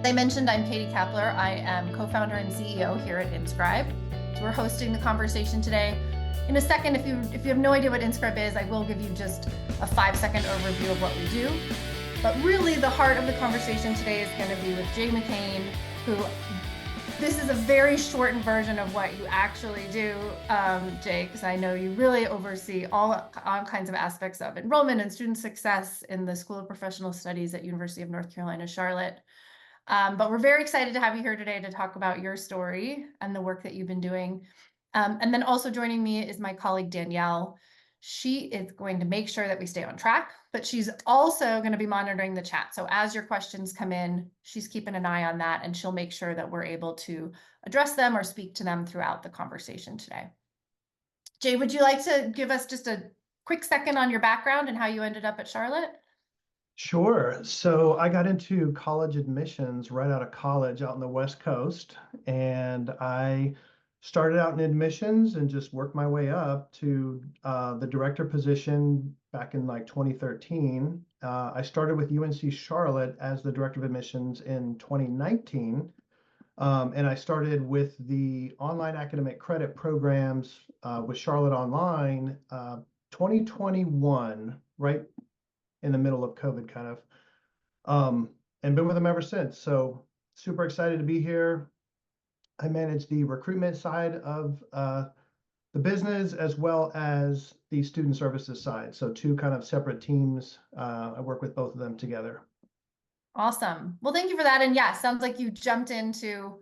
I mentioned, I'm Katie Kapler. I am co-founder and CEO here at Inscribe. So we're hosting the conversation today. In a second, if you have no idea what Inscribe is, I will give you just a 5-second overview of what we do. But really, the heart of the conversation today is going to be with Jay McCain, who this is a very shortened version of what you actually do, Jay, because I know you really oversee all kinds of aspects of enrollment and student success in the School of Professional Studies at University of North Carolina, Charlotte. But we're very excited to have you here today to talk about your story and the work that you've been doing. And then also joining me is my colleague, Danielle. She is going to make sure that we stay on track, but she's also going to be monitoring the chat. So as your questions come in, she's keeping an eye on that, and she'll make sure that we're able to address them or speak to them throughout the conversation today. Jay, would you like to give us just a quick second on your background and how you ended up at Charlotte? Sure. So I got into college admissions right out of college out on the West Coast, and I started out in admissions and just worked my way up to the director position back in like 2013. I started with UNC Charlotte as the director of admissions in 2019, and I started with the online academic credit programs with Charlotte Online 2021, right in the middle of COVID kind of, and been with them ever since. So super excited to be here. I manage the recruitment side of the business as well as the student services side. So two kind of separate teams. I work with both of them together. Awesome. Well, thank you for that. And yeah, sounds like you jumped into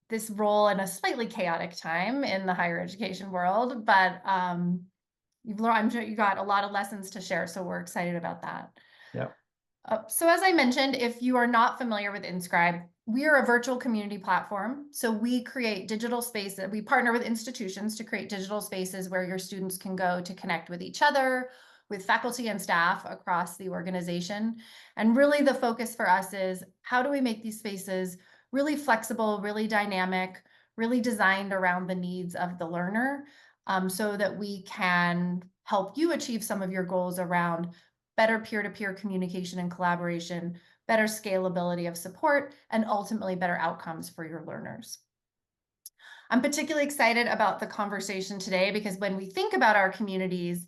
this role in a slightly chaotic time in the higher education world, but you've learned, I'm sure you got a lot of lessons to share. So we're excited about that. Yeah. So as I mentioned, if you are not familiar with Inscribe, we are a virtual community platform. So we create digital spaces. We partner with institutions to create digital spaces where your students can go to connect with each other, with faculty and staff across the organization. And really the focus for us is how do we make these spaces really flexible, really dynamic, really designed around the needs of the learner, so that we can help you achieve some of your goals around better peer-to-peer communication and collaboration, better scalability of support, and ultimately better outcomes for your learners. I'm particularly excited about the conversation today because when we think about our communities,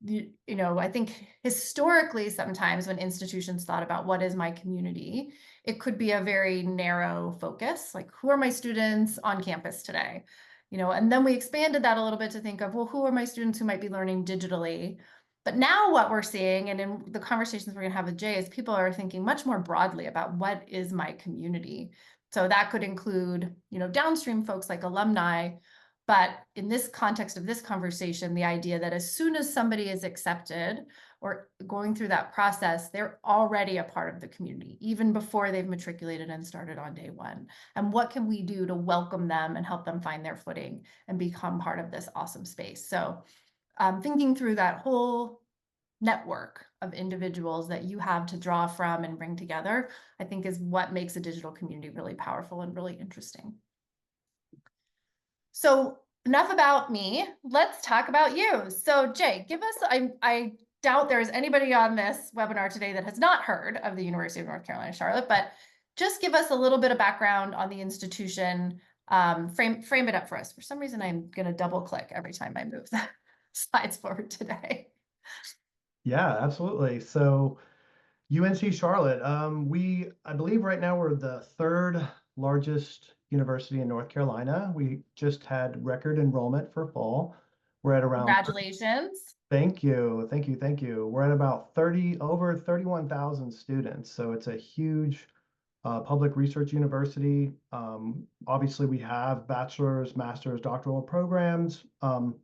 I think historically sometimes when institutions thought about what is my community, it could be a very narrow focus, like who are my students on campus today? And then we expanded that a little bit to think of, well, who are my students who might be learning digitally? But now what we're seeing, and in the conversations we're going to have with Jay, is people are thinking much more broadly about what is my community. So that could include, downstream folks like alumni. But in this context of this conversation, the idea that as soon as somebody is accepted or going through that process, they're already a part of the community, even before they've matriculated and started on day one. And what can we do to welcome them and help them find their footing and become part of this awesome space? So thinking through that whole network of individuals that you have to draw from and bring together, I think is what makes a digital community really powerful and really interesting. So enough about me. Let's talk about you. So Jay, give us, I doubt there's anybody on this webinar today that has not heard of the University of North Carolina, Charlotte, but just give us a little bit of background on the institution, frame it up for us. For some reason, I'm going to double click every time I move the slides forward today. Yeah, absolutely. So UNC Charlotte, I believe right now we're the third largest university in North Carolina. We just had record enrollment for fall. We're at around Congratulations. Thank you. Thank you. Thank you. We're at about over 31,000 students. So it's a huge public research university. Obviously, we have bachelor's, master's, doctoral programs. On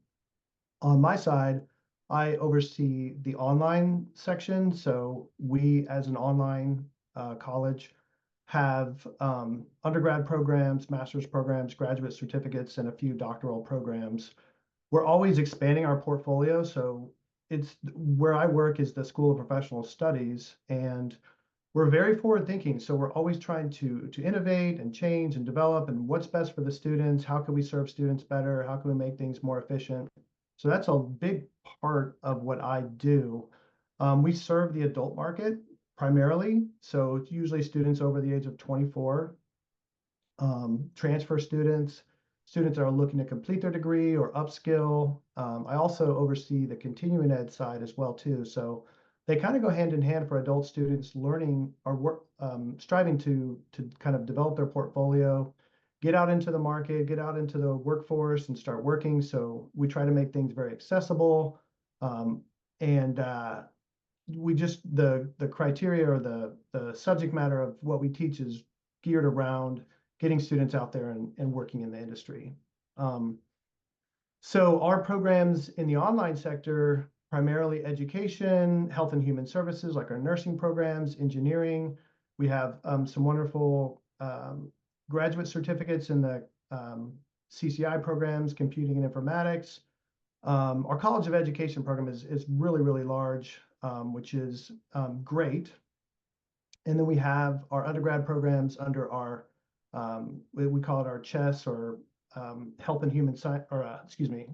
my side, I oversee the online section. So we, as an online college, have undergrad programs, master's programs, graduate certificates, and a few doctoral programs. We're always expanding our portfolio. So it's where I work is the School of Professional Studies, and we're very forward thinking. So we're always trying to innovate and change and develop and what's best for the students. How can we serve students better? How can we make things more efficient? So that's a big part of what I do. We serve the adult market primarily. So it's usually students over the age of 24, transfer students, students that are looking to complete their degree or upskill. I also oversee the continuing ed side as well too. So they kind of go hand in hand for adult students learning or work, striving to kind of develop their portfolio, get out into the market, get out into the workforce and start working. So we try to make things very accessible. And we just, the criteria or the subject matter of what we teach is geared around getting students out there and working in the industry. So our programs in the online sector, primarily education, health and human services, like our nursing programs, engineering. We have some wonderful graduate certificates in the CCI programs, computing and informatics. Our College of Education program is really, really large, which is great. And then we have our undergrad programs under our, we call it our CHESS or Health and Human Science, or excuse me,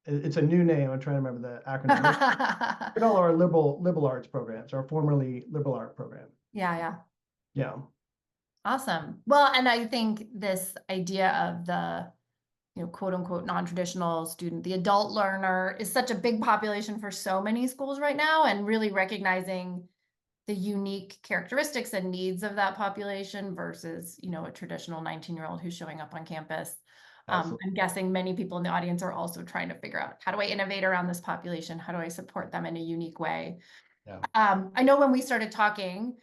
it's a new name. I'm trying to remember the acronym. We call our liberal arts programs, our formerly liberal art program. Yeah. Yeah. Awesome. Well, and I think this idea of the, quote unquote, non-traditional student, the adult learner is such a big population for so many schools right now, and really recognizing the unique characteristics and needs of that population versus, a traditional 19-year-old who's showing up on campus. I'm guessing many people in the audience are also trying to figure out, how do I innovate around this population? How do I support them in a unique way? Yeah. I know when we started talking,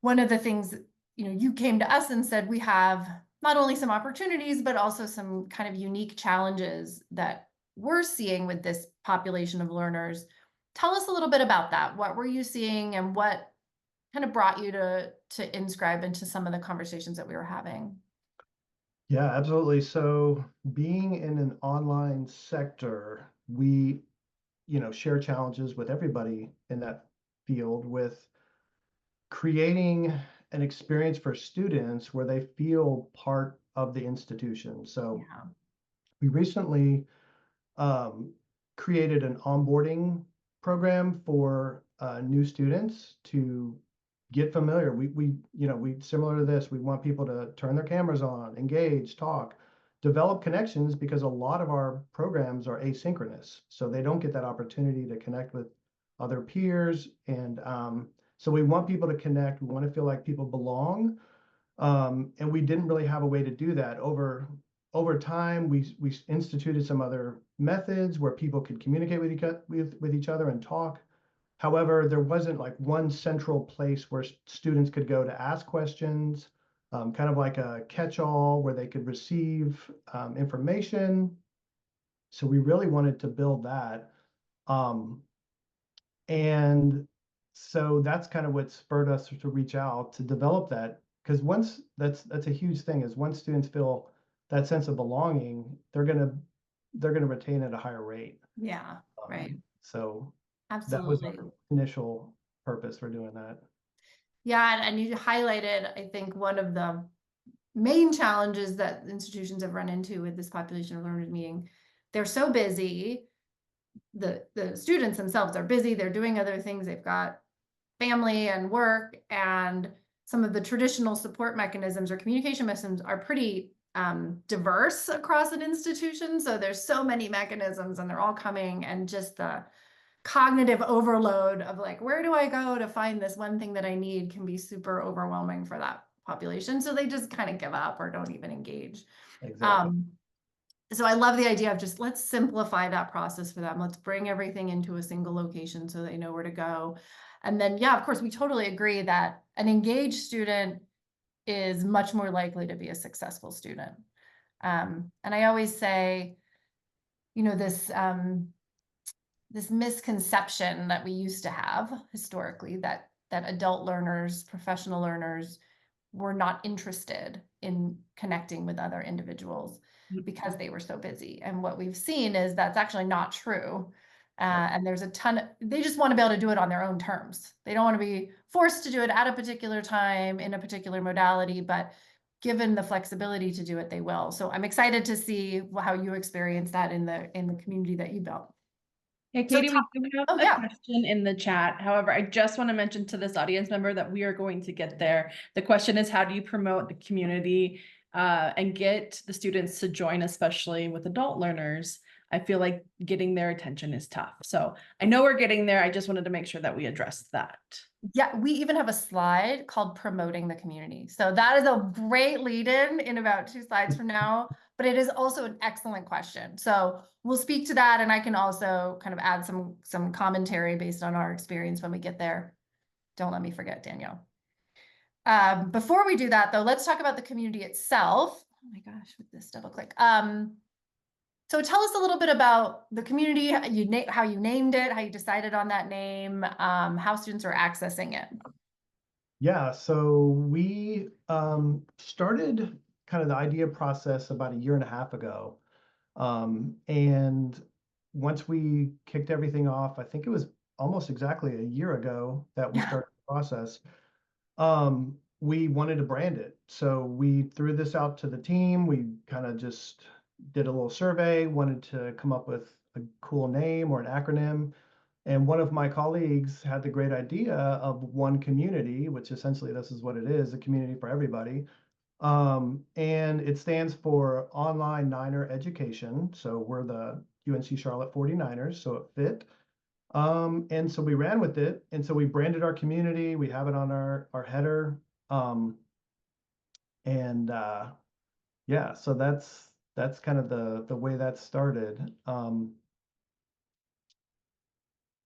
one of the things, you came to us and said, we have not only some opportunities, but also some kind of unique challenges that we're seeing with this population of learners. Tell us a little bit about that. What were you seeing, and what kind of brought you to Inscribe into some of the conversations that we were having? Yeah, absolutely. So being in an online sector, we, share challenges with everybody in that field with creating an experience for students where they feel part of the institution. So Yeah. we recently created an onboarding program for new students to get familiar. We similar to this, we want people to turn their cameras on, engage, talk, develop connections, because a lot of our programs are asynchronous. So they don't get that opportunity to connect with other peers. And so we want people to connect. We want to feel like people belong. And we didn't really have a way to do that. Over time, we instituted some other methods where people could communicate with each other and talk. However, there wasn't like one central place where students could go to ask questions, kind of like a catch-all where they could receive information. So we really wanted to build that. And so that's kind of what spurred us to reach out to develop that. Because once that's a huge thing, is once students feel that sense of belonging, they're gonna retain at a higher rate. Yeah, right. So that was Absolutely. our initial purpose for doing that. Yeah, and you highlighted, I think, one of the main challenges that institutions have run into with this population of learners meeting. They're so busy. The students themselves are busy. They're doing other things. They've got family and work, and some of the traditional support mechanisms or communication mechanisms are pretty diverse across an institution. So there's so many mechanisms, and they're all coming, and just the cognitive overload of like, where do I go to find this one thing that I need, can be super overwhelming for that population. So they just kind of give up or don't even engage. Exactly. So I love the idea of just, let's simplify that process for them. Let's bring everything into a single location so they know where to go. And then, yeah, of course, we totally agree that an engaged student is much more likely to be a successful student. And I always say, this misconception that we used to have historically, that adult learners, professional learners, were not interested in connecting with other individuals because they were so busy. And what we've seen is that's actually not true. And there's a ton they just want to be able to do it on their own terms. They don't want to be forced to do it at a particular time in a particular modality, but given the flexibility to do it, they will. So I'm excited to see how you experience that in the community that you built. Hey, So Katie, we do have oh a yeah. question in the chat. However, I just want to mention to this audience member that we are going to get there. The question is, how do you promote the community and get the students to join, especially with adult learners? I feel like getting their attention is tough. So I know we're getting there. I just wanted to make sure that we addressed that. Yeah, we even have a slide called promoting the community. So that is a great lead in about 2 slides from now, but it is also an excellent question. So we'll speak to that, and I can also kind of add some commentary based on our experience when we get there. Don't let me forget, Danielle. Before we do that though, let's talk about the community itself. Oh my gosh, with this double click. So tell us a little bit about the community, how you named it, how you decided on that name, how students are accessing it. Yeah, so we started kind of the idea process about a year and a half ago. And once we kicked everything off, I think it was almost exactly a year ago that we started the process. We wanted to brand it. So we threw this out to the team. We kind of just did a little survey, wanted to come up with a cool name or an acronym. And one of my colleagues had the great idea of one community, which essentially this is what it is, a community for everybody. And it stands for Online Niner Education. So we're the UNC Charlotte 49ers, so it fit. And so we ran with it. And so we branded our community. We have it on our header. Um, and yeah, so that's kind of the way that started.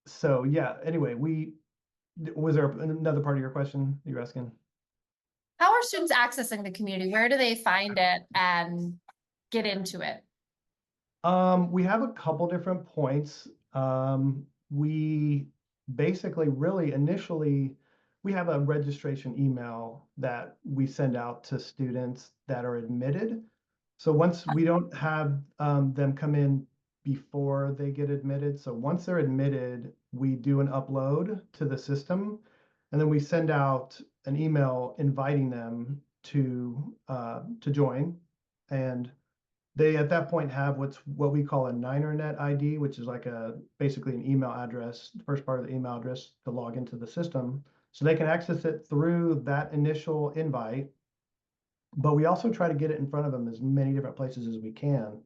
So yeah, anyway, was there another part of your question you're asking? How are students accessing the community? Where do they find it and get into it? We have a couple different points. We basically really initially we have a registration email that we send out to students that are admitted. So once we don't have them come in before they get admitted. So once they're admitted, we do an upload to the system, and then we send out an email inviting them to join. And they at that point have what we call a NinerNet ID, which is like basically an email address, the first part of the email address to log into the system. So they can access it through that initial invite, but we also try to get it in front of them as many different places as we can.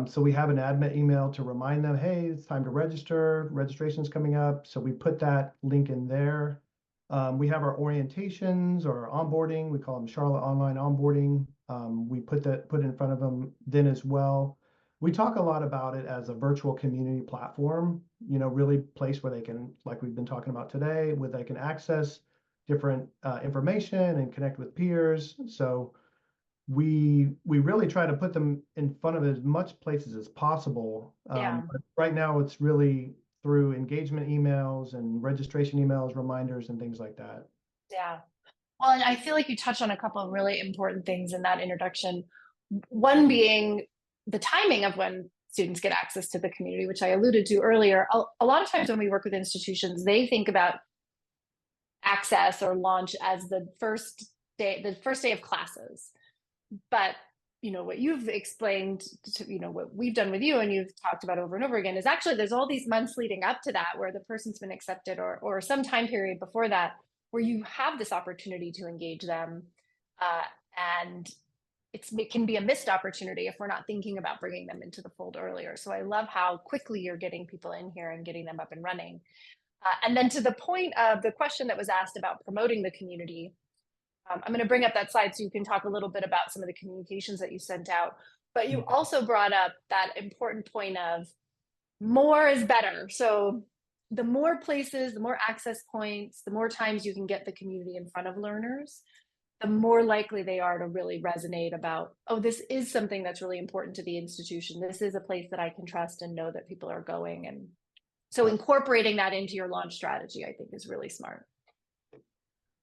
So we have an admin email to remind them, hey, it's time to register. Registration's coming up. So we put that link in there. We have our orientations or our onboarding. We call them Charlotte Online Onboarding. We put it in front of them then as well. We talk a lot about it as a virtual community platform, really place where they can, like we've been talking about today, where they can access different information and connect with peers. So we really try to put them in front of as much places as possible. But right now it's really through engagement emails and registration emails, reminders, and things like that. Yeah. Well, and I feel like you touched on a couple of really important things in that introduction. One being the timing of when students get access to the community, which I alluded to earlier. A lot of times when we work with institutions, they think about access or launch as the first day of classes. But what you've explained to what we've done with you and you've talked about over and over again is actually there's all these months leading up to that where the person's been accepted or some time period before that where you have this opportunity to engage them, and it can be a missed opportunity if we're not thinking about bringing them into the fold earlier. So I love how quickly you're getting people in here and getting them up and running. And then to the point of the question that was asked about promoting the community, I'm going to bring up that slide so you can talk a little bit about some of the communications that you sent out. But you also brought up that important point of more is better. So the more places, the more access points, the more times you can get the community in front of learners, the more likely they are to really resonate about, oh, this is something that's really important to the institution. This is a place that I can trust and know that people are going. And so incorporating that into your launch strategy, I think, is really smart.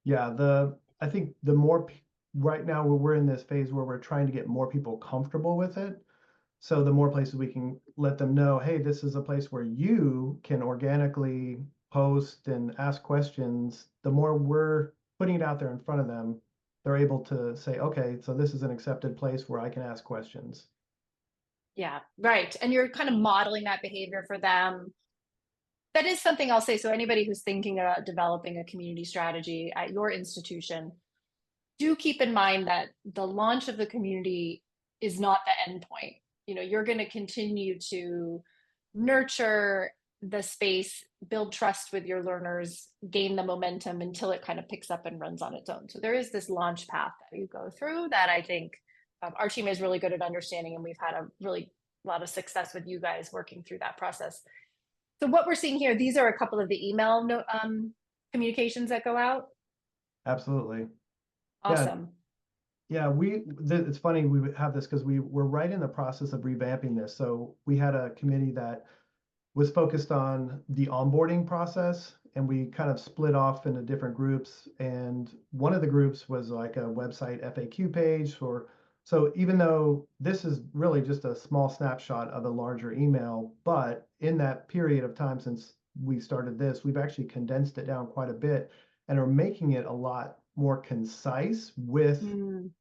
Yeah, I think the more right now we're in this phase where we're trying to get more people comfortable with it. So the more places we can let them know, hey, this is a place where you can organically post and ask questions, the more we're putting it out there in front of them, they're able to say, okay, so this is an accepted place where I can ask questions. Yeah, right. And you're kind of modeling that behavior for them That is something I'll say. So anybody who's thinking about developing a community strategy at your institution, do keep in mind that the launch of the community is not the end point. You know, you're going to continue to nurture the space, build trust with your learners, gain the momentum until it kind of picks up and runs on its own. So there is this launch path that you go through that I think our team is really good at understanding, and we've had a really lot of success with you guys working through that process. So what we're seeing here, these are a couple of the email communications that go out. Absolutely. Awesome. Yeah, it's funny we would have this because we're right in the process of revamping this. So we had a committee that was focused on the onboarding process, and we kind of split off into different groups. And one of the groups was like a website FAQ page so even though this is really just a small snapshot of a larger email, but in that period of time since we started this, we've actually condensed it down quite a bit and are making it a lot more concise with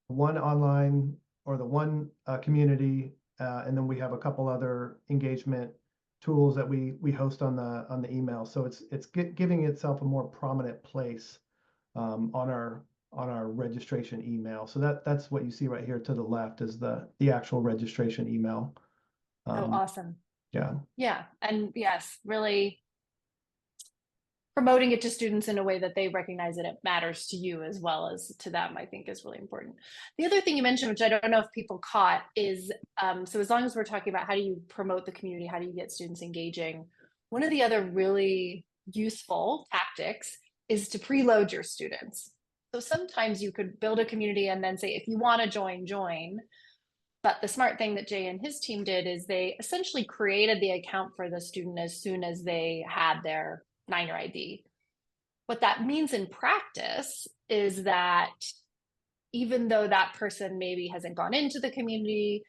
one online or the one community, and then we have a couple other engagement tools that we host on the email. So it's giving itself a more prominent place on our registration email. So that's what you see right here to the left is the actual registration email. Oh, awesome. Yeah. Yeah. And yes, really promoting it to students in a way that they recognize that it matters to you as well as to them, I think is really important. The other thing you mentioned, which I don't know if people caught, is so as long as we're talking about how do you promote the community, how do you get students engaging, one of the other really useful tactics is to preload your students. So sometimes you could build a community and then say, if you want to join. But the smart thing that Jay and his team did is they essentially created the account for the student as soon as they had their Niner ID. What that means in practice is that even though that person maybe hasn't gone into the community,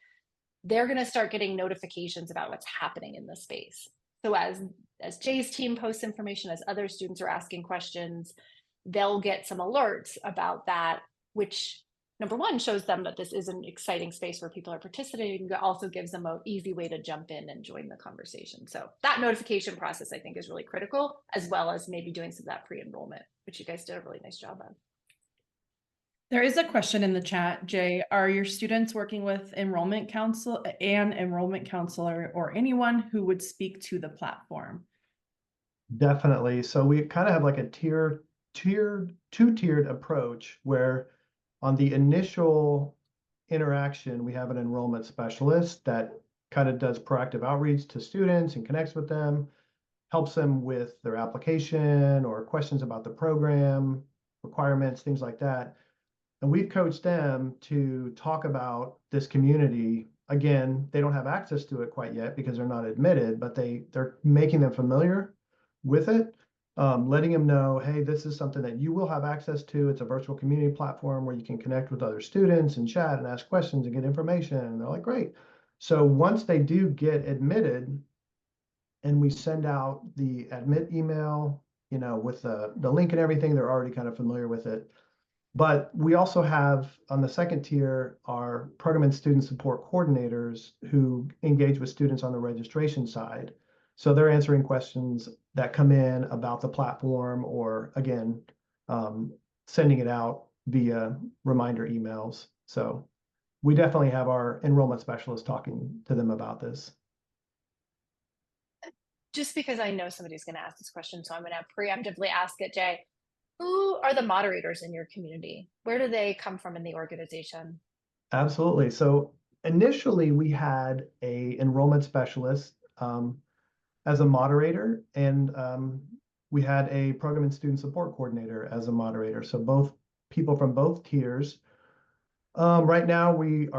they're going to start getting notifications about what's happening in the space. So as Jay's team posts information, as other students are asking questions, they'll get some alerts about that, which number one shows them that this is an exciting space where people are participating, but also gives them an easy way to jump in and join the conversation. So that notification process, I think, is really critical, as well as maybe doing some of that pre-enrollment, which you guys did a really nice job of. There is a question in the chat, Jay. Are your students working with enrollment counsel and enrollment counselor or anyone who would speak to the platform? Definitely. So we kind of have like a two-tiered approach where on the initial interaction, we have an enrollment specialist that kind of does proactive outreach to students and connects with them, helps them with their application or questions about the program, requirements, things like that. And we've coached them to talk about this community. Again, they don't have access to it quite yet because they're not admitted, but they're making them familiar with it. Letting them know, hey, this is something that you will have access to. It's a virtual community platform where you can connect with other students and chat and ask questions and get information. And they're like, great. So once they do get admitted and we send out the admit email, with the link and everything, they're already kind of familiar with it. But we also have on the second tier our program and student support coordinators who engage with students on the registration side. So they're answering questions that come in about the platform or, again, sending it out via reminder emails. So we definitely have our enrollment specialist talking to them about this. Just because I know somebody's going to ask this question, so I'm going to preemptively ask it, Jay. Who are the moderators in your community? Where do they come from in the organization? Absolutely. So initially we had a enrollment specialist as a moderator, and we had a program and student support coordinator as a moderator. So both people from both tiers. Right now we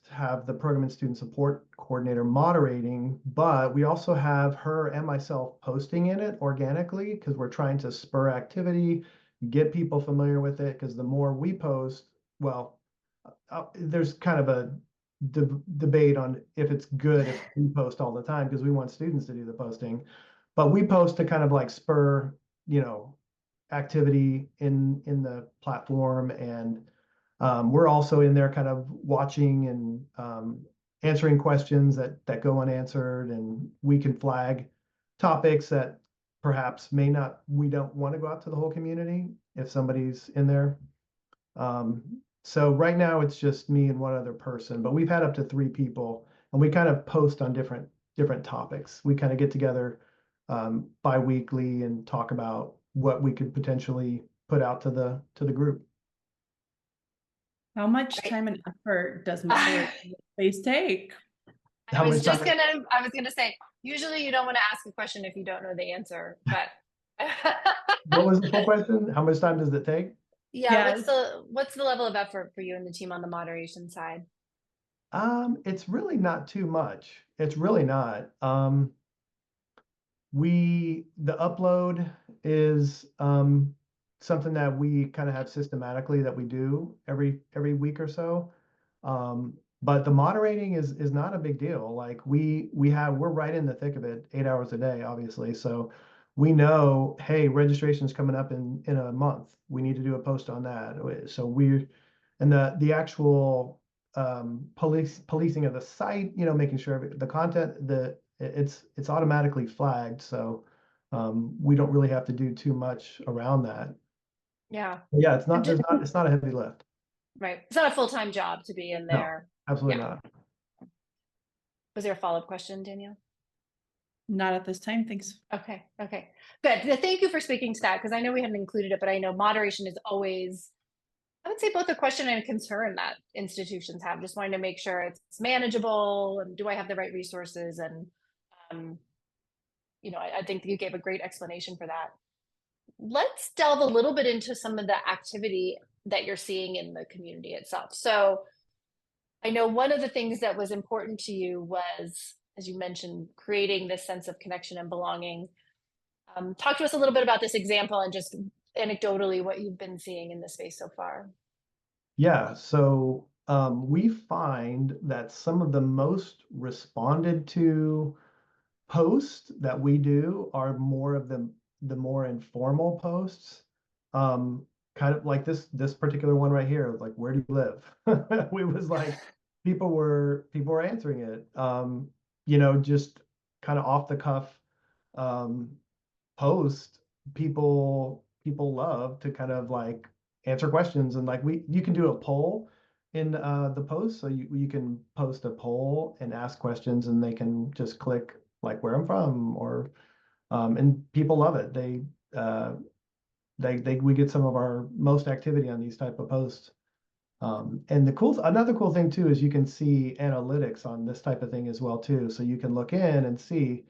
have the program and student support coordinator moderating, but we also have her and myself posting in it organically because we're trying to spur activity, get people familiar with it, because the more we post, well, there's kind of a debate on if it's good if we post all the time because we want students to do the posting, but we post to kind of like spur, activity in the platform. And we're also in there kind of watching and answering questions that go unanswered, and we can flag topics that perhaps we don't want to go out to the whole community if somebody's in there. So right now it's just me and one other person, but we've had up to 3 people, and we kind of post on different topics. We kind of get together bi-weekly and talk about what we could potentially put out to the group. How much Right. time and effort does moderating the space take? How I was much time- gonna say, usually you don't want to ask a question if you don't know the answer, but What was the full question? How much time does it take? yeah, Yes. what's the level of effort for you and the team on the moderation side? It's really not too much. It's really not. The upload is something that we kind of have systematically that we do every week or so. But the moderating is not a big deal. Like we're right in the thick of it, 8 hours a day, obviously. So we know, hey, registration's coming up in a month. We need to do a post on that. So and the actual policing of the site, making sure the content, it's automatically flagged. So we don't really have to do too much around that. Yeah, Yeah, it's not a heavy lift. right. It's not a full-time job to be in No. there. Absolutely Yeah. not. Was there a follow-up question, Danielle? Not at this time, thanks. Okay, okay, good. Thank you for speaking to that, because I know we hadn't included it, but I know moderation is always, I would say, both a question and a concern that institutions have. Just wanting to make sure it's manageable, and do I have the right resources? And um, I think you gave a great explanation for that. Let's delve a little bit into some of the activity that you're seeing in the community itself. So I know one of the things that was important to you was, as you mentioned, creating this sense of connection and belonging. Talk to us a little bit about this example and just anecdotally what you've been seeing in the space so far. Yeah, so we find that some of the most responded to posts that we do are more of the more informal posts. Kind of like this particular one right here, like, where do you live? We was like, people were answering it. Just kind of off the cuff post. People love to kind of like answer questions, and like you can do a poll in the post, so you can post a poll and ask questions, and they can just click like where I'm from, or and people love it. We get some of our most activity on these type of posts. And another cool thing too is you can see analytics on this type of thing as well too. So you can look in and see,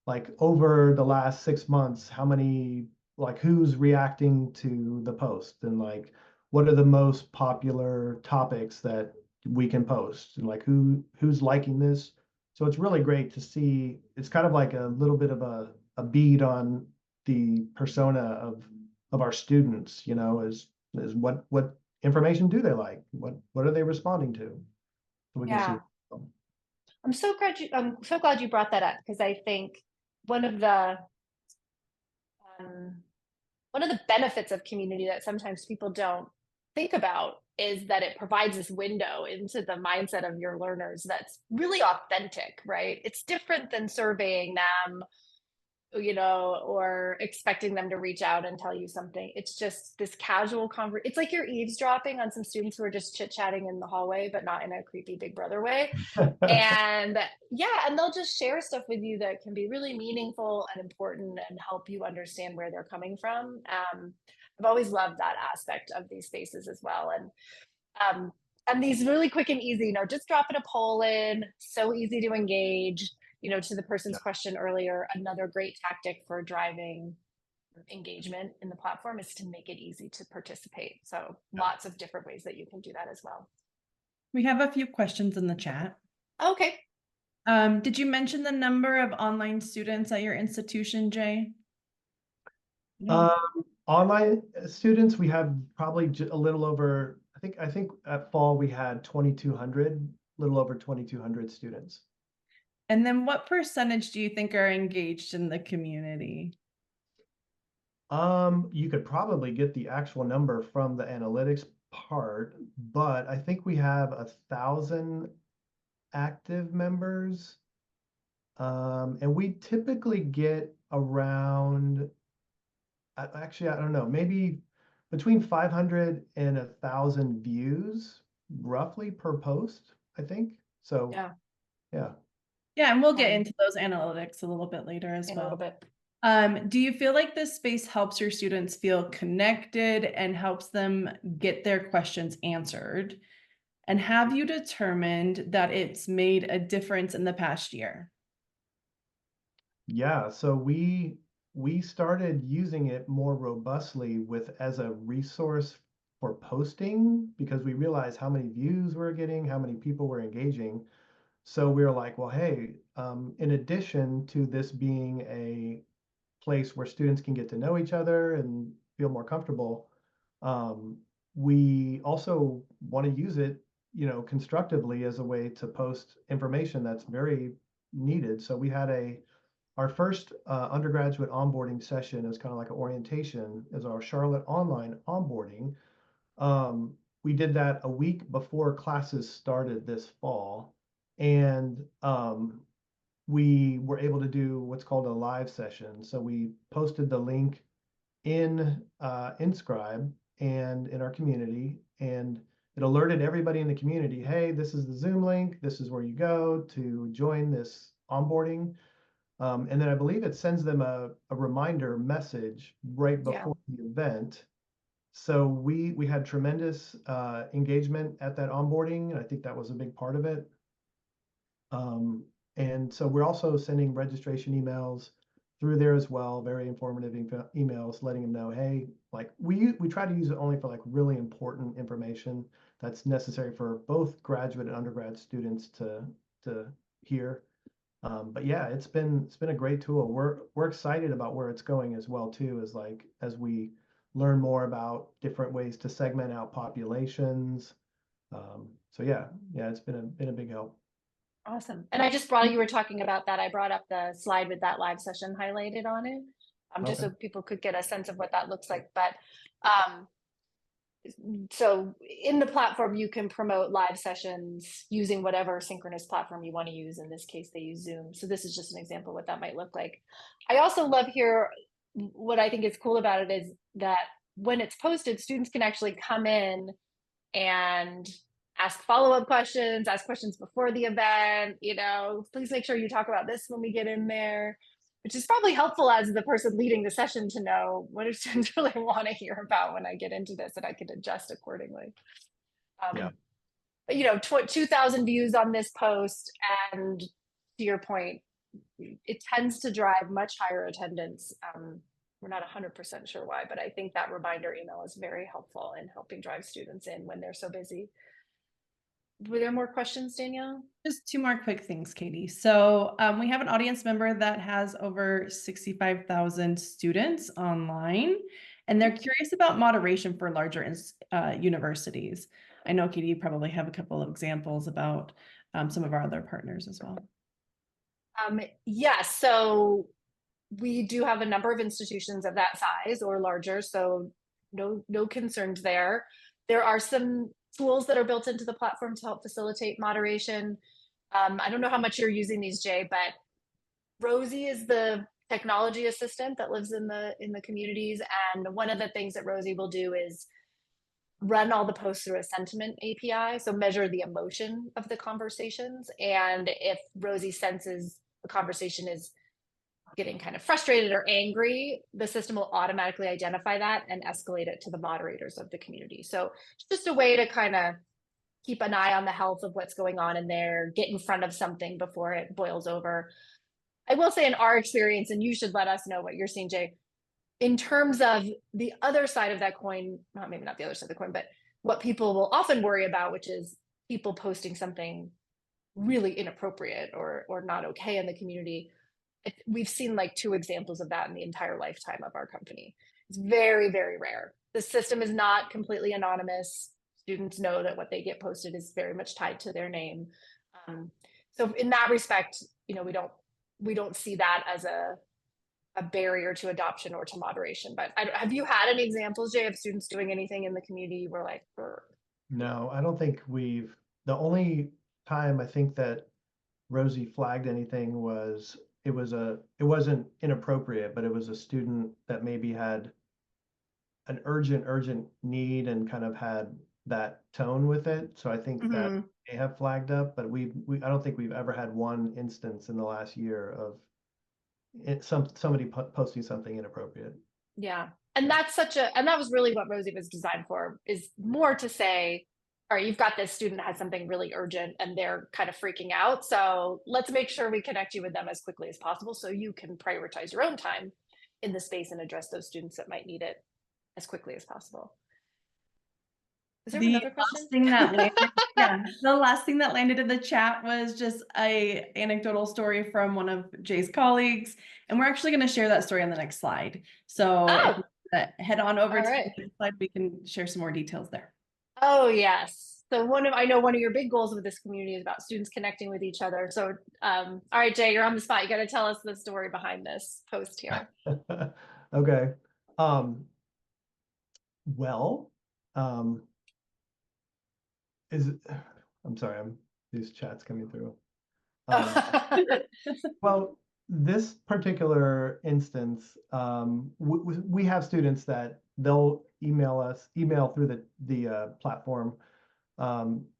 like, over the last 6 months, how many, like, who's reacting to the post, and like what are the most popular topics that we can post, and like who's liking this. So it's really great to see. It's kind of like a little bit of a bead on the persona of our students, is what information do they like? What are they responding to? So we can Yeah. see. I'm so glad you brought that up, because I think one of the benefits of community that sometimes people don't think about is that it provides this window into the mindset of your learners that's really authentic, right? It's different than surveying them, or expecting them to reach out and tell you something. It's just this casual conversation. It's like you're eavesdropping on some students who are just chit-chatting in the hallway, but not in a creepy Big Brother way. And they'll just share stuff with you that can be really meaningful and important and help you understand where they're coming from. I've always loved that aspect of these spaces as well. And these really quick and easy, just dropping a poll in, so easy to engage. To the person's question earlier, another great tactic for driving engagement in the platform is to make it easy to participate. So lots of different ways that you can do that as well. We have a few questions in the chat. Okay. Did you mention the number of online students at your institution, Jay? Online students, we have probably a little over, I think at fall we had 2,200, little over 2,200 students. And then what percentage do you think are engaged in the community? You could probably get the actual number from the analytics part, but I think we have 1,000 active members. And we typically get around, actually, I don't know, maybe between 500 and 1,000 views roughly per post, I think. So, Yeah, yeah. Yeah, and we'll get Um, into those analytics a little bit later as in a little well. bit. Do you feel like this space helps your students feel connected and helps them get their questions answered? And have you determined that it's made a difference in the past year? Yeah, so we started using it more robustly with as a resource for posting because we realized how many views we're getting, how many people were engaging. So we were like, well, hey, in addition to this being a place where students can get to know each other and feel more comfortable, um, we also want to use it, constructively as a way to post information that's very needed. So we had our first undergraduate onboarding session is kind of like an orientation, is our Charlotte online onboarding. We did that a week before classes started this fall, and we were able to do what's called a live session. So we posted the link in Inscribe and in our community, and it alerted everybody in the community, hey, this is the Zoom link, this is where you go to join this onboarding. And then I believe it sends them a reminder message right Yeah. before the event. So we had tremendous engagement at that onboarding, and I think that was a big part of it. And so we're also sending registration emails through there as well, very informative emails, letting them know, hey, like we try to use it only for like really important information that's necessary for both graduate and undergrad students to hear. But yeah, it's been a great tool. We're excited about where it's going as well too, is like as we learn more about different ways to segment out populations. So yeah, it's been a big help. Awesome. And I just brought, you were talking about that. I brought up the slide with that live session highlighted on it, just Okay. so people could get a sense of what that looks like. But so in the platform, you can promote live sessions using whatever synchronous platform you want to use. In this case, they use Zoom. So this is just an example of what that might look like. I also love here, what I think is cool about it is that when it's posted, students can actually come in and ask follow-up questions, ask questions before the event, please make sure you talk about this when we get in there, which is probably helpful as the person leading the session to know what do students really want to hear about when I get into this, and I could adjust accordingly. Yeah. But 2,000 views on this post, and to your point, it tends to drive much higher attendance. We're not 100% sure why, but I think that reminder email is very helpful in helping drive students in when they're so busy. Were there more questions, Danielle? Just two more quick things, Katie. So we have an audience member that has over 65,000 students online, and they're curious about moderation for larger universities. I know, Katie, you probably have a couple of examples about some of our other partners as well. Yes, so we do have a number of institutions of that size or larger, so no concerns there. There are some tools that are built into the platform to help facilitate moderation. I don't know how much you're using these, Jay, but Rosie is the technology assistant that lives in the communities, and one of the things that Rosie will do is run all the posts through a sentiment API, so measure the emotion of the conversations. And if Rosie senses the conversation is getting kind of frustrated or angry, the system will automatically identify that and escalate it to the moderators of the community. So it's just a way to kind of keep an eye on the health of what's going on in there, get in front of something before it boils over. I will say in our experience, and you should let us know what you're seeing, Jay, in terms of the other side of that coin, maybe not the other side of the coin, but what people will often worry about, which is people posting something really inappropriate or not okay in the community. We've seen like 2 examples of that in the entire lifetime of our company. It's very, very rare. The system is not completely anonymous. Students know that what they get posted is very much tied to their name. So in that respect, we don't see that as a barrier to adoption or to moderation. But have you had any examples, Jay, of students doing anything in the community where like, No, I don't think the only time I think that Rosie flagged anything was it wasn't inappropriate, but it was a student that maybe had an urgent need and kind of had that tone with it. So I think that Mhm. may have flagged up, but I don't think we've ever had one instance in the last year of somebody posting something inappropriate. Yeah. And that's and that was really what Rosie was designed for, is more to say, all right, you've got this student that has something really urgent and they're kind of freaking out. So let's make sure we connect you with them as quickly as possible so you can prioritize your own time in the space and address those students that might need it as quickly as possible. Is there The another question? last thing that landed, yeah, the last thing that landed in the chat was just a anecdotal story from one of Jay's colleagues, and we're actually going to share that story on the next slide. So if Oh, you head on over all to right. the next slide, we can share some more details there. Oh, yes. So I know one of your big goals with this community is about students connecting with each other. So, all right, Jay, you're on the spot. You got to tell us the story behind this post here. Okay. Well, I'm sorry, these chats coming through. Well, this particular instance, we have students that they'll email through the platform,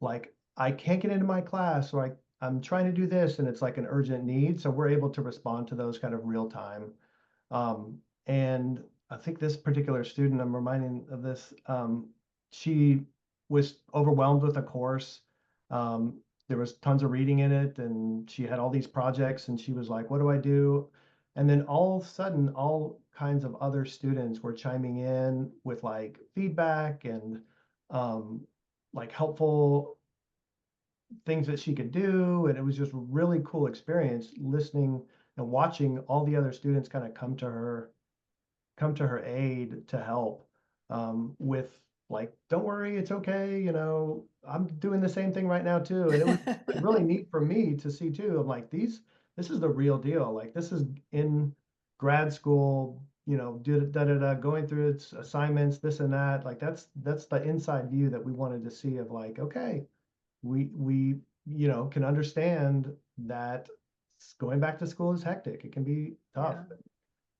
like, I can't get into my class, or I'm trying to do this, and it's like an urgent need. So we're able to respond to those kind of real time. And I think this particular student, I'm reminding of this, she was overwhelmed with a course. There was tons of reading in it, and she had all these projects, and she was like, what do I do? And then all of a sudden, all kinds of other students were chiming in with like feedback and like helpful things that she could do. And it was just a really cool experience listening and watching all the other students kind of come to her aid to help, with like, don't worry, it's okay, I'm doing the same thing right now too. And it was really neat for me to see too. I'm like, this is the real deal. Like, this is in grad school, going through its assignments, this and that. Like, that's the inside view that we wanted to see of like, okay, we can understand that going back to school is hectic. It can be tough. Yeah.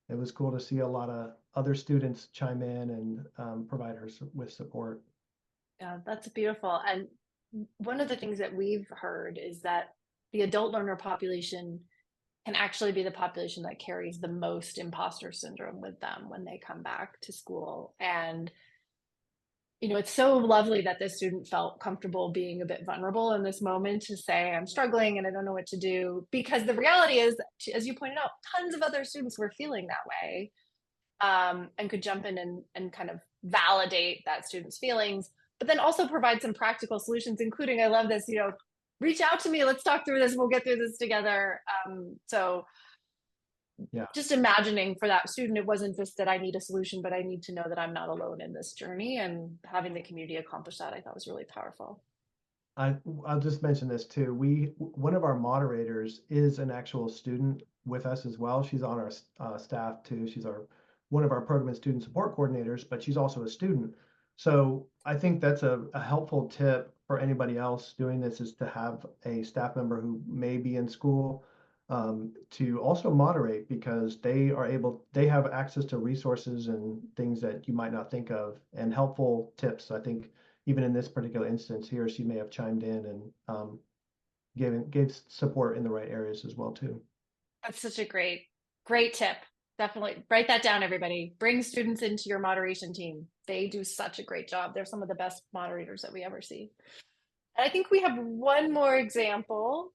It was cool to see a lot of other students chime in and provide her with support. Yeah, that's beautiful. And one of the things that we've heard is that the adult learner population can actually be the population that carries the most imposter syndrome with them when they come back to school. And it's so lovely that this student felt comfortable being a bit vulnerable in this moment to say, I'm struggling and I don't know what to do. Because the reality is, as you pointed out, tons of other students were feeling that way, and could jump in and kind of validate that student's feelings, but then also provide some practical solutions, including, I love this, reach out to me, let's talk through this, we'll get through this together. So Yeah. just imagining for that student, it wasn't just that I need a solution, but I need to know that I'm not alone in this journey, and having the community accomplish that, I thought was really powerful. I'll just mention this too. One of our moderators is an actual student with us as well. She's on our staff too. She's one of our program and student support coordinators, but she's also a student. So I think that's a helpful tip for anybody else doing this, is to have a staff member who may be in school, to also moderate, because they have access to resources and things that you might not think of, and helpful tips. I think even in this particular instance, he or she may have chimed in and gave support in the right areas as well too. That's such a great tip. Definitely write that down, everybody. Bring students into your moderation team. They do such a great job. They're some of the best moderators that we ever see. And I think we have one more example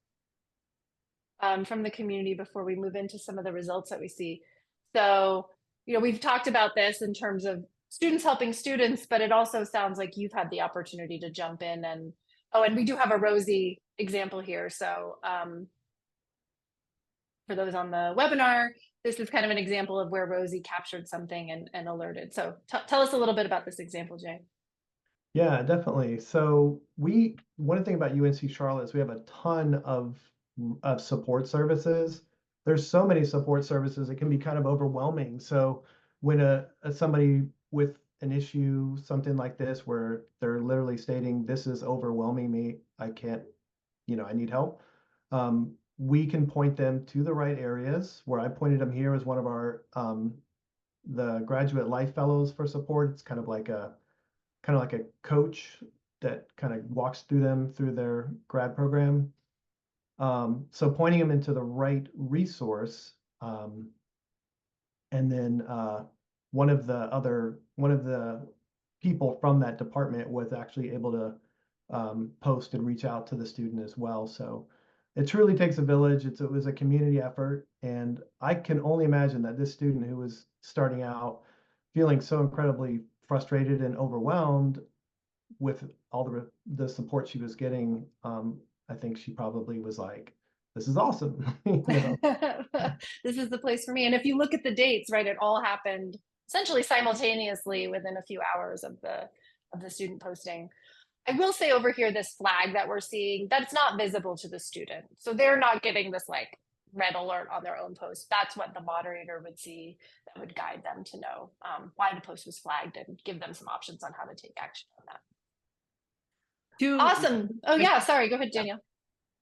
from the community before we move into some of the results that we see. So, we've talked about this in terms of students helping students, but it also sounds like you've had the opportunity to jump in and we do have a Rosie example here. So for those on the webinar, this is kind of an example of where Rosie captured something and alerted. So tell us a little bit about this example, Jay. Yeah, definitely. So one thing about UNC Charlotte is we have a ton of support services. There's so many support services, it can be kind of overwhelming. So when somebody with an issue, something like this, where they're literally stating, this is overwhelming me, I can't, I need help. we can point them to the right areas. Where I pointed them here is one of our the graduate life fellows for support. It's kind of like a coach that kind of walks through them through their grad program. So pointing them into the right resource, and then one of the people from that department was actually able to post and reach out to the student as well. So it truly takes a village. It was a community effort, and I can only imagine that this student who was starting out feeling so incredibly frustrated and overwhelmed with all the support she was getting, I think she probably was like, this is awesome. You know? This is the place for me. And if you look at the dates, right, it all happened essentially simultaneously within a few hours of the student posting. I will say over here, this flag that we're seeing, that's not visible to the student. So they're not getting this like red alert on their own post. That's what the moderator would see that would guide them to know why the post was flagged and give them some options on how to take action on that. Awesome. Oh yeah, sorry, go ahead, Danielle.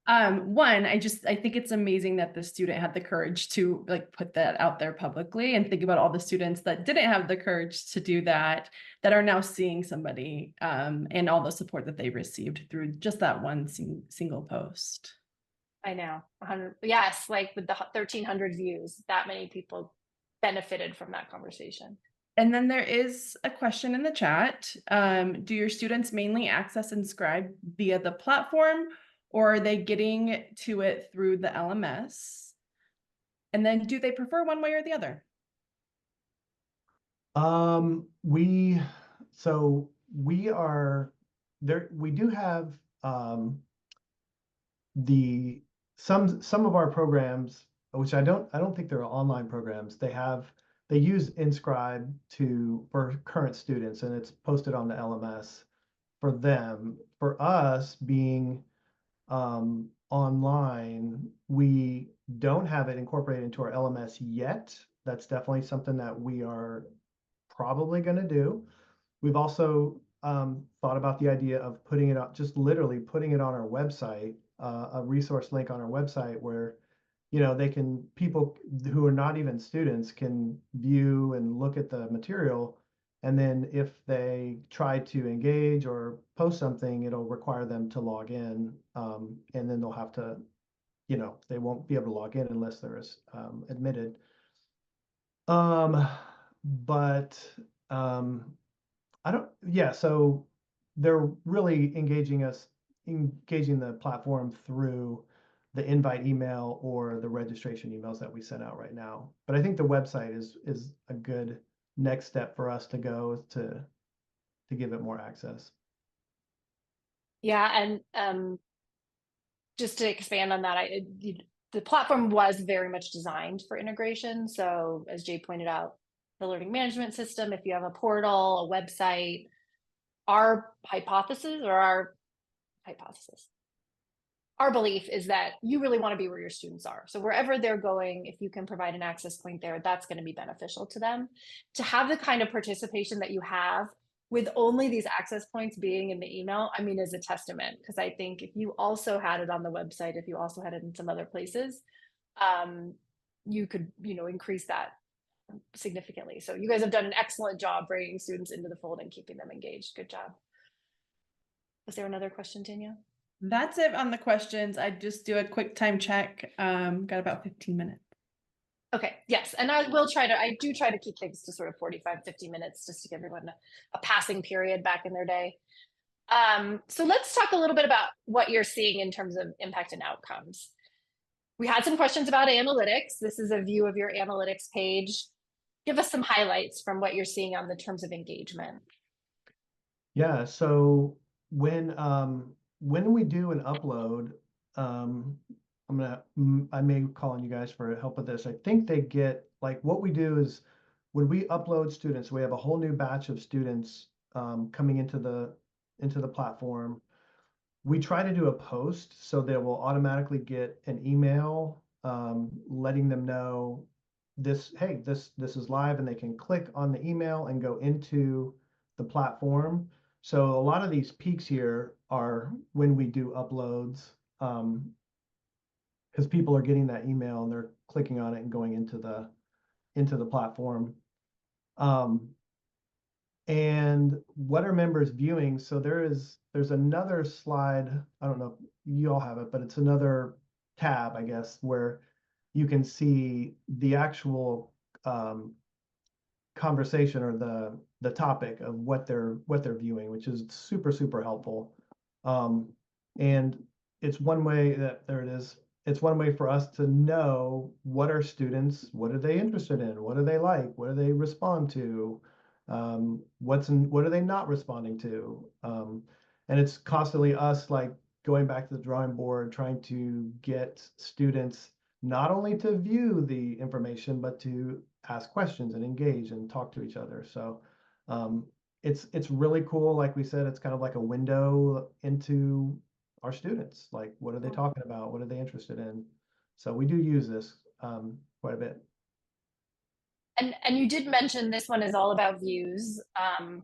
One, I think it's amazing that the student had the courage to like put that out there publicly, and think about all the students that didn't have the courage to do that are now seeing somebody, and all the support that they received through just that one single post. I know, 100. Yes, like with the 1,300 views, that many people benefited from that conversation. And then there is a question in the chat. Do your students mainly access Inscribe via the platform, or are they getting to it through the LMS? And then do they prefer one way or the other? We are there. We do have some of our programs, which I don't think they're online programs. They use Inscribe for current students, and it's posted on the LMS for them. For us being online, we don't have it incorporated into our LMS yet. That's definitely something that we are probably going to do. We've also thought about the idea of putting it up, just literally putting it on our website, a resource link on our website where, you know, people who are not even students can view and look at the material. And then if they try to engage or post something, it'll require them to log in. And then they'll have to, you know, they won't be able to log in unless they're admitted. So they're really engaging the platform through the invite email or the registration emails that we send out right now. But I think the website is a good next step for us to go to give it more access. Yeah, and just to expand on that, the platform was very much designed for integration. So as Jay pointed out, the learning management system, if you have a portal, a website, our belief is that you really want to be where your students are. So wherever they're going, if you can provide an access point there, that's going to be beneficial to them. To have the kind of participation that you have with only these access points being in the email, I mean, is a testament. Because I think if you also had it on the website, if you also had it in some other places, you could, you know, increase that significantly. So you guys have done an excellent job bringing students into the fold and keeping them engaged. Good job. Was there another question, Danielle? That's it on the questions. I just do a quick time check. Got about 15 minutes. Okay, yes, and I do try to keep things to sort of 45, 50 minutes just to give everyone a passing period back in their day. So let's talk a little bit about what you're seeing in terms of impact and outcomes. We had some questions about analytics. This is a view of your analytics page. Give us some highlights from what you're seeing on the terms of engagement. Yeah, so when we do an upload, I may call on you guys for help with this. I think they get, like, what we do is when we upload students, we have a whole new batch of students coming into the platform. We try to do a post so they will automatically get an email letting them know this is live, and they can click on the email and go into the platform. So a lot of these peaks here are when we do uploads. because people are getting that email and they're clicking on it and going into the platform. And what are members viewing? So there's another slide. I don't know if you all have it, but it's another tab, I guess, where you can see the actual conversation or the topic of what they're viewing, which is super helpful. And it's one way that there it is. It's one way for us to know what are students, what are they interested in, what do they like, what do they respond to, what are they not responding to, and it's constantly us like going back to the drawing board, trying to get students not only to view the information, but to ask questions and engage and talk to each other. So it's really cool. Like we said, it's kind of like a window into our students. Like, what are they talking about? What are they interested in? So we do use this quite a bit. And you did mention this one is all about views. Well,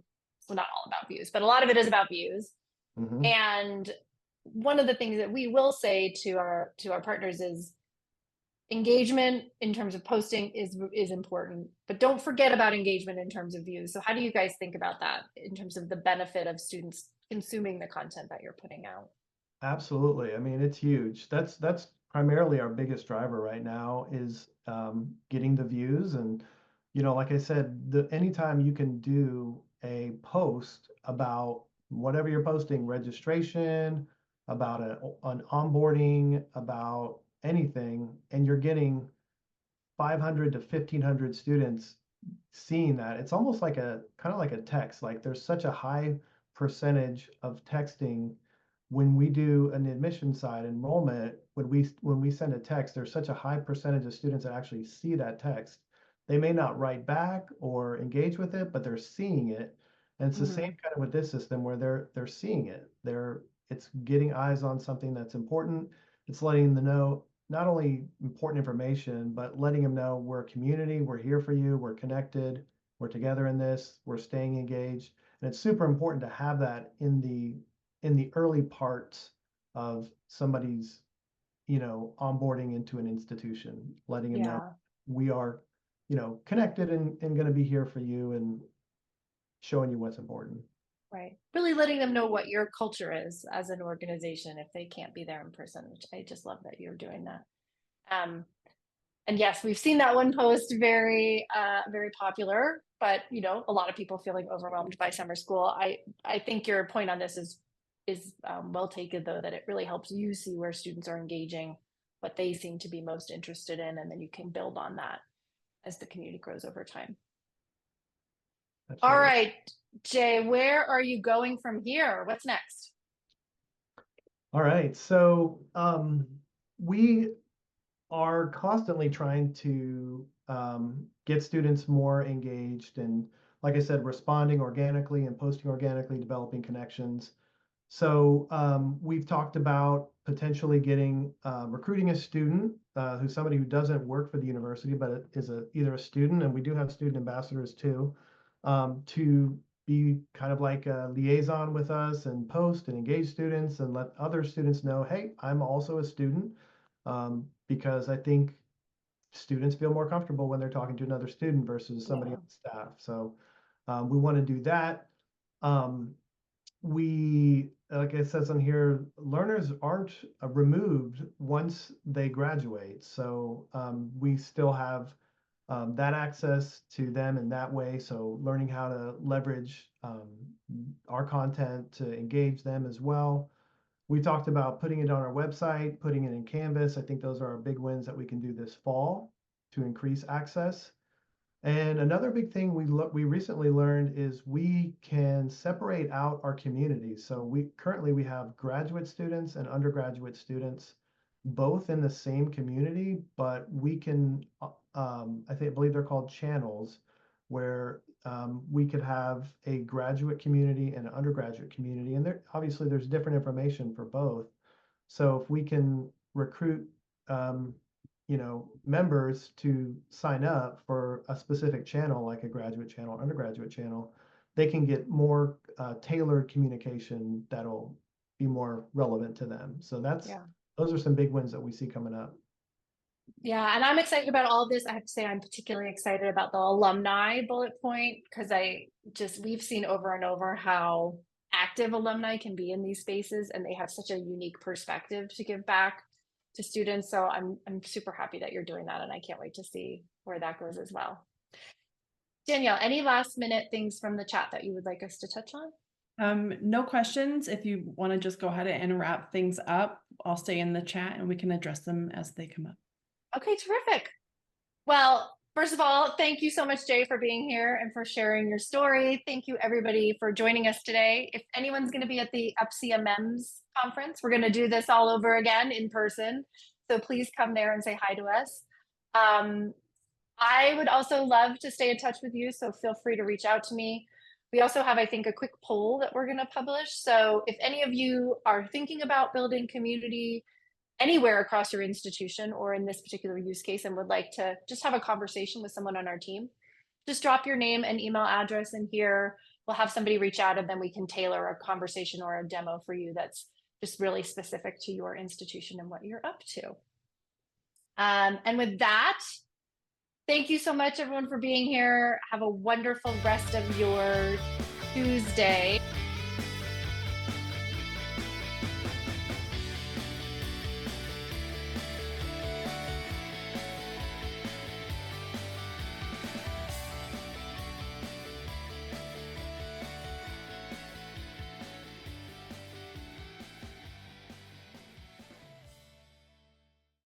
not all about views, but a lot of it is about views. Mhm. And one of the things that we will say to our partners is engagement in terms of posting is important, but don't forget about engagement in terms of views. So how do you guys think about that in terms of the benefit of students consuming the content that you're putting out? Absolutely. I mean, it's huge. That's primarily our biggest driver right now is getting the views. And, like I said, anytime you can do a post about whatever you're posting, registration, about an onboarding, about anything, and you're getting 500 to 1,500 students seeing that, it's almost like kind of like a text. Like there's such a high percentage of texting when we do an admission side enrollment. When we send a text, there's such a high percentage of students that actually see that text. They may not write back or engage with it, but they're seeing it. And it's the same kind of with this system where they're seeing it. It's getting eyes on something that's important. It's letting them know not only important information, but letting them know we're a community, we're here for you, we're connected, we're together in this, we're staying engaged. And it's super important to have that in the early parts of somebody's, onboarding into an institution, letting them know we are, connected and going to be here for you and showing you what's important. Right. Really letting them know what your culture is as an organization if they can't be there in person, which I just love that you're doing that. And yes, we've seen that one post very popular, but a lot of people feeling overwhelmed by summer school. I think your point on this is well taken, though, that it really helps you see where students are engaging, what they seem to be most interested in, and then you can build on that as the community grows over time. Absolutely. All right, Jay, where are you going from here? What's next? All right, so we are constantly trying to get students more engaged and, like I said, responding organically and posting organically, developing connections. So we've talked about potentially recruiting a student who's somebody who doesn't work for the university, but is either a student, and we do have student ambassadors too, to be kind of like a liaison with us and post and engage students and let other students know, hey, I'm also a student, because I think students feel more comfortable when they're talking to another student versus somebody on staff. So we want to do that. Like it says on here, learners aren't removed once they graduate. So we still have that access to them in that way. So learning how to leverage our content to engage them as well. We talked about putting it on our website, putting it in Canvas. I think those are our big wins that we can do this fall to increase access. And another big thing we recently learned is we can separate out our communities. So we have graduate students and undergraduate students both in the same community, but we can I believe they're called channels, where we could have a graduate community and an undergraduate community, and obviously there's different information for both. So if we can recruit members to sign up for a specific channel, like a graduate channel, undergraduate channel, they can get more tailored communication that'll be more relevant to them. So those are some big wins that we see coming up. Yeah, and I'm excited about all of this. I have to say, I'm particularly excited about the alumni bullet point because we've seen over and over how active alumni can be in these spaces, and they have such a unique perspective to give back to students. So I'm super happy that you're doing that, and I can't wait to see where that goes as well. Danielle, any last minute things from the chat that you would like us to touch on? No questions. If you want to just go ahead and wrap things up, I'll stay in the chat and we can address them as they come up. Okay, terrific. Well, first of all, thank you so much, Jay, for being here and for sharing your story. Thank you, everybody, for joining us today. If anyone's going to be at the UPCA MEMS conference, we're going to do this all over again in person. So please come there and say hi to us. I would also love to stay in touch with you, so feel free to reach out to me. We also have, I think, a quick poll that we're going to publish. So if any of you are thinking about building community anywhere across your institution or in this particular use case and would like to just have a conversation with someone on our team, just drop your name and email address in here. We'll have somebody reach out and then we can tailor a conversation or a demo for you that's just really specific to your institution and what you're up to. And with that, thank you so much, everyone, for being here. Have a wonderful rest of your Tuesday.